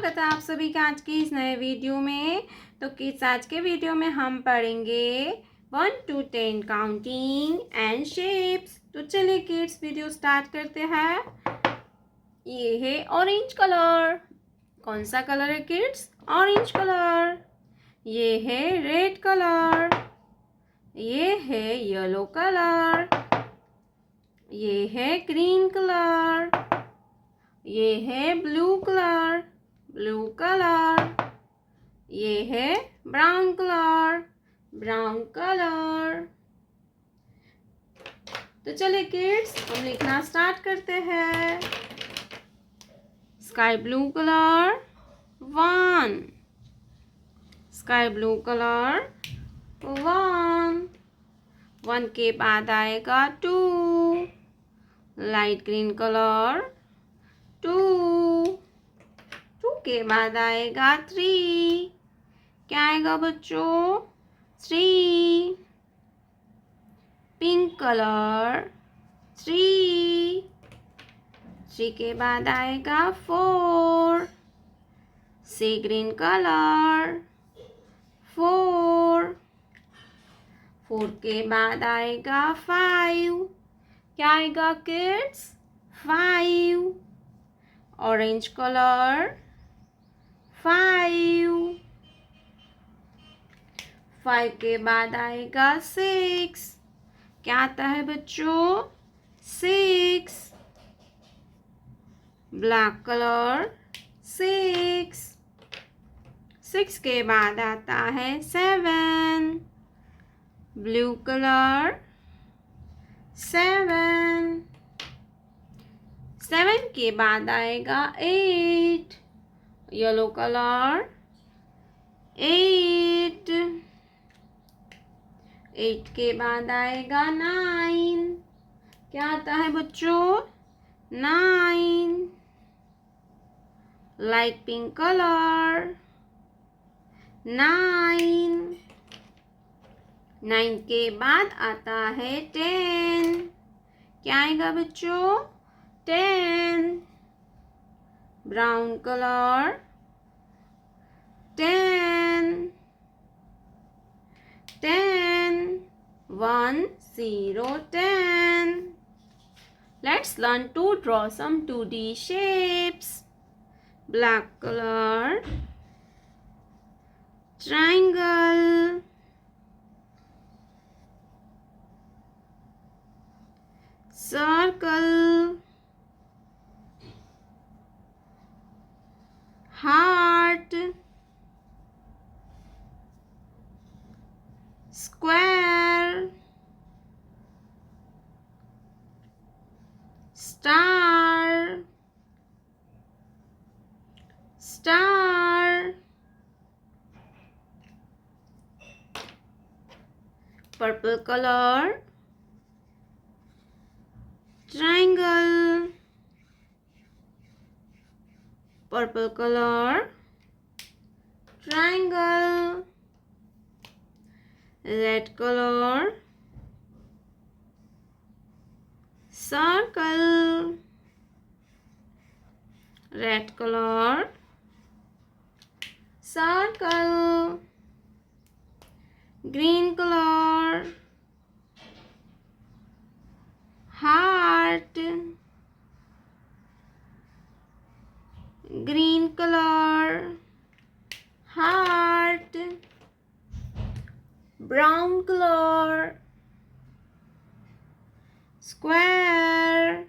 स्वागत है आप सभी का आज की इस नए वीडियो में। तो किड्स, आज के वीडियो में हम पढ़ेंगे 1 to 10 काउंटिंग एंड शेप्स। तो चलिए किड्स, वीडियो स्टार्ट करते हैं। ये है ऑरेंज कलर। कौन सा कलर है किड्स? Orange colour. ये है रेड कलर। ये है येलो कलर। ये है ग्रीन कलर। ये है ब्लू कलर। Blue colour. ये है ब्राउन कलर। Brown colour. तो चलिए किड्स, हम लिखना स्टार्ट करते हैं। Sky blue colour 1। Sky blue colour 1। 1 के बाद आएगा 2। Light green colour 2। 2 के बाद आएगा 3। क्या आएगा बच्चों? 3। Pink colour 3। 3 के बाद आएगा 4। सी ग्रीन कलर 4। 4 के बाद आएगा 5। क्या आएगा किड्स? 5। Orange colour 5। 5 के बाद आएगा 6। क्या आता है बच्चों? 6। Black colour 6। 6 के बाद आता है 7। Blue colour 7। 7 के बाद आएगा 8। Yellow colour 8। 8 के बाद आएगा 9। क्या आता है बच्चों? 9। Light pink colour 9। 9 के बाद आता है 10। क्या आएगा बच्चों? 10। Brown colour 10। 10 1 0 10. Let's learn to draw some 2D shapes. Black color triangle, circle, heart, square, star, star, purple color triangle, purple color triangle, red color circle, red color circle, green color heart, green color heart, brown color square,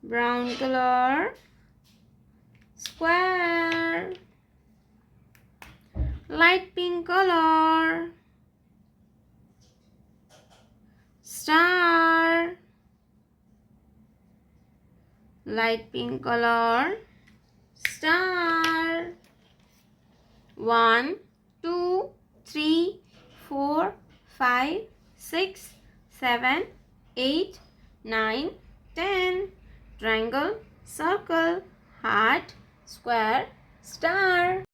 brown color square, light pink color star, light pink color star. 1 2 3 4 5 6 7 8 9 10. Triangle, circle, heart, square, star.